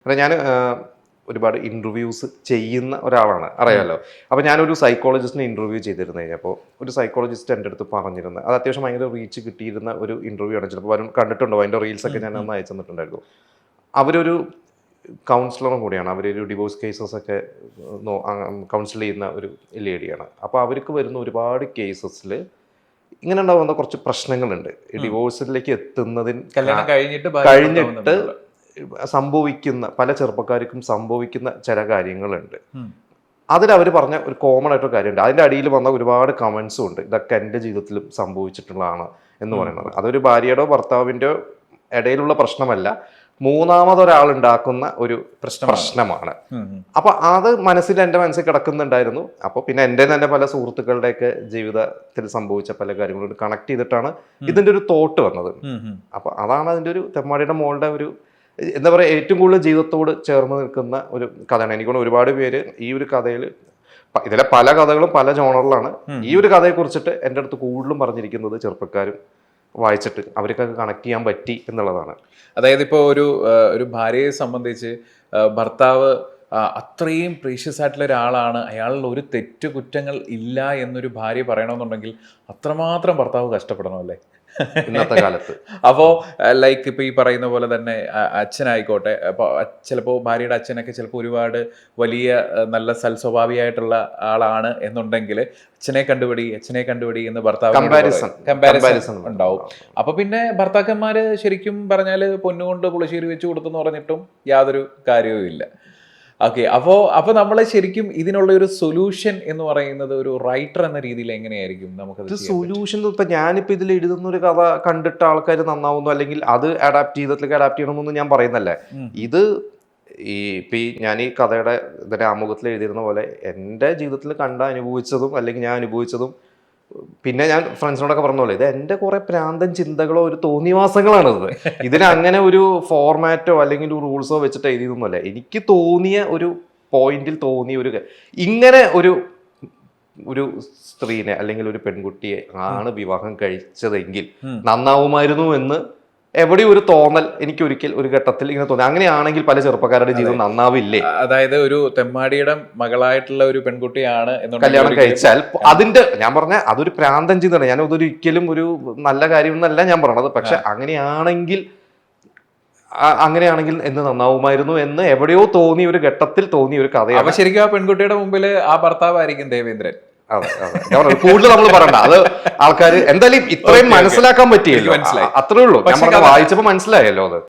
അല്ല ഞാൻ ഒരുപാട് ഇൻ്റർവ്യൂസ് ചെയ്യുന്ന ഒരാളാണ്, അറിയാമല്ലോ. അപ്പോൾ ഞാനൊരു സൈക്കോളജിസ്റ്റിനെ ഇൻ്റർവ്യൂ ചെയ്തിരുന്നു കഴിഞ്ഞപ്പോൾ ഒരു സൈക്കോളജിസ്റ്റ് എൻ്റെ അടുത്ത് പറഞ്ഞിരുന്നത് അത് അത്യാവശ്യം ഭയങ്കര റീച്ച് കിട്ടിയിരുന്ന ഒരു ഇൻ്റർവ്യൂ ആണ്. ചിലപ്പോൾ വരും കണ്ടിട്ടുണ്ടോ, അതിൻ്റെ റീൽസൊക്കെ ഞാൻ അന്ന് അയച്ചു തന്നിട്ടുണ്ടായിരുന്നു. അവരൊരു കൗൺസിലറും കൂടിയാണ്. അവരൊരു ഡിവോഴ്സ് കേസസ് ഒക്കെ കൗൺസിൽ ചെയ്യുന്ന ഒരു ലേഡിയാണ്. അപ്പോൾ അവർക്ക് വരുന്ന ഒരുപാട് കേസസിൽ ഇങ്ങനെ ഉണ്ടാകുന്ന കുറച്ച് പ്രശ്നങ്ങളുണ്ട്. ഡിവോഴ്സിലേക്ക് എത്തുന്നതിന് കഴിഞ്ഞിട്ട് സംഭവിക്കുന്ന പല ചെറുപ്പക്കാർക്കും സംഭവിക്കുന്ന ചില കാര്യങ്ങളുണ്ട്. അതിലവർ പറഞ്ഞ ഒരു കോമൺ ആയിട്ടൊരു കാര്യമുണ്ട്. അതിൻ്റെ അടിയിൽ വന്ന ഒരുപാട് കമൻസും ഉണ്ട്. ഇതൊക്കെ എൻ്റെ ജീവിതത്തിലും സംഭവിച്ചിട്ടുള്ളതാണ് എന്ന് പറയുന്നത്. അതൊരു ഭാര്യയുടെയോ ഭർത്താവിൻ്റെയോ ഇടയിലുള്ള പ്രശ്നമല്ല, മൂന്നാമതൊരാളുണ്ടാക്കുന്ന ഒരു പ്രശ്നമാണ്. അപ്പൊ അത് എൻ്റെ മനസ്സിൽ കിടക്കുന്നുണ്ടായിരുന്നു. അപ്പോൾ പിന്നെ എൻ്റെ തന്നെ പല സുഹൃത്തുക്കളുടെയൊക്കെ ജീവിതത്തിൽ സംഭവിച്ച പല കാര്യങ്ങളോട് കണക്ട് ചെയ്തിട്ടാണ് ഇതിൻ്റെ ഒരു തോട്ട് വന്നത്. അപ്പൊ അതാണ് അതിൻ്റെ ഒരു തെമ്മാടിയുടെ മോളുടെ ഒരു എന്താ പറയുക, ഏറ്റവും കൂടുതൽ ജീവിതത്തോട് ചേർന്ന് നിൽക്കുന്ന ഒരു കഥയാണ്. എനിക്കൊന്ന് ഒരുപാട് പേര് ഈ ഒരു കഥയിൽ, ഇതിലെ പല കഥകളും പല ജോണറിലാണ്. ഈ ഒരു കഥയെ കുറിച്ചിട്ട് എൻ്റെ അടുത്ത് കൂടുതലും പറഞ്ഞിരിക്കുന്നത് ചെറുപ്പക്കാരും വായിച്ചിട്ട് അവർക്കൊക്കെ കണക്ട് ചെയ്യാൻ പറ്റി എന്നുള്ളതാണ്. അതായത് ഇപ്പോൾ ഒരു ഭാര്യയെ സംബന്ധിച്ച് ഭർത്താവ് അത്രയും പ്രീഷ്യസ് ആയിട്ടുള്ള ഒരാളാണ്, അയാളിൽ ഒരു കുറ്റങ്ങൾ ഇല്ല എന്നൊരു ഭാര്യ പറയണമെന്നുണ്ടെങ്കിൽ അത്രമാത്രം ഭർത്താവ് കഷ്ടപ്പെടണം അല്ലേ ഇന്നത്തെ കാലത്ത്. അപ്പോൾ ലൈക്ക് ഇപ്പോൾ ഈ പറയുന്ന പോലെ തന്നെ അച്ഛനായിക്കോട്ടെ, അപ്പോൾ ചിലപ്പോൾ ഭാര്യയുടെ അച്ഛനൊക്കെ ചിലപ്പോൾ ഒരുപാട് വലിയ നല്ല സൽസ്വഭാവിയായിട്ടുള്ള ആളാണ് എന്നുണ്ടെങ്കിൽ അച്ഛനെ കണ്ടുപിടി എന്ന് ഭർത്താവ് കമ്പാരിസൺ ഉണ്ടാവും. അപ്പൊ പിന്നെ ഭർത്താക്കന്മാര് ശരിക്കും പറഞ്ഞാൽ പൊന്നുകൊണ്ട് പുളിശ്ശേരി വെച്ച് കൊടുത്തെന്ന് പറഞ്ഞിട്ടും യാതൊരു കാര്യവും ഇല്ല. ഓക്കെ, അപ്പോൾ നമ്മൾ ശരിക്കും ഇതിനുള്ള ഒരു സൊല്യൂഷൻ എന്ന് പറയുന്നത് ഒരു റൈറ്റർ എന്ന രീതിയിൽ എങ്ങനെയായിരിക്കും നമുക്ക് സൊല്യൂഷൻ? ഇപ്പൊ ഞാനിപ്പോ ഇതിൽ എഴുതുന്ന ഒരു കഥ കണ്ടിട്ട് ആൾക്കാർ നന്നാവുന്നു അല്ലെങ്കിൽ അത് ജീവിതത്തിലേക്ക് അഡാപ്റ്റ് ചെയ്യണമെന്നൊന്നും ഞാൻ പറയുന്നല്ലേ. ഇത് ഞാൻ ഈ കഥയുടെ ഇതിന്റെ ആമുഖത്തിൽ എഴുതിയിരുന്ന പോലെ എൻ്റെ ജീവിതത്തിൽ അനുഭവിച്ചതും അല്ലെങ്കിൽ ഞാൻ അനുഭവിച്ചതും, പിന്നെ ഞാൻ ഫ്രണ്ട്സിനോടൊക്കെ പറഞ്ഞ പോലെ ഇത് എൻ്റെ കുറെ പ്രാന്തൻ ചിന്തകളോ ഒരു തോന്നിവാസങ്ങളാണിത്. ഇതിന് അങ്ങനെ ഒരു ഫോർമാറ്റോ അല്ലെങ്കിൽ ഒരു റൂൾസോ വെച്ചിട്ട് എഴുതിയതൊന്നുമല്ല. എനിക്ക് തോന്നിയ ഒരു പോയിന്റിൽ തോന്നിയ ഇങ്ങനെ ഒരു സ്ത്രീനെ അല്ലെങ്കിൽ ഒരു പെൺകുട്ടിയെ ആണ് വിവാഹം കഴിച്ചതെങ്കിൽ നന്നാവുമായിരുന്നു എന്ന് എവിടെയും ഒരു തോന്നൽ എനിക്ക് ഒരു ഘട്ടത്തിൽ ഇങ്ങനെ തോന്നി. അങ്ങനെയാണെങ്കിൽ പല ചെറുപ്പക്കാരുടെ ജീവിതം നന്നാവില്ലേ? അതായത് ഒരു തെമ്മാടിയുടെ മകളായിട്ടുള്ള ഒരു പെൺകുട്ടിയാണ് കല്യാണം കഴിച്ചാൽ അതിന്റെ, ഞാൻ പറഞ്ഞ അതൊരു പ്രാന്തൻ ചിന്തയാണ്. ഞാൻ അതൊരിക്കലും ഒരു നല്ല കാര്യം എന്നല്ല ഞാൻ പറഞ്ഞത്. പക്ഷെ അങ്ങനെയാണെങ്കിൽ എന്ന് നന്നാവുമായിരുന്നു എന്ന് എവിടെയോ തോന്നിയ ഒരു ഘട്ടത്തിൽ തോന്നിയ ഒരു കഥയാണ്. അപ്പൊ ശരിക്കും ആ പെൺകുട്ടിയുടെ മുമ്പിൽ ആ ഭർത്താവായിരിക്കും ദേവേന്ദ്രൻ. അതെ, കൂടുതൽ നമ്മൾ പറയണ്ട. അത് ആൾക്കാർ എന്തായാലും ഇത്രയും മനസ്സിലാക്കാൻ പറ്റിയല്ലോ, അത്രേ ഉള്ളൂ. ഞാൻ വായിച്ചപ്പോ മനസ്സിലായല്ലോ അത്.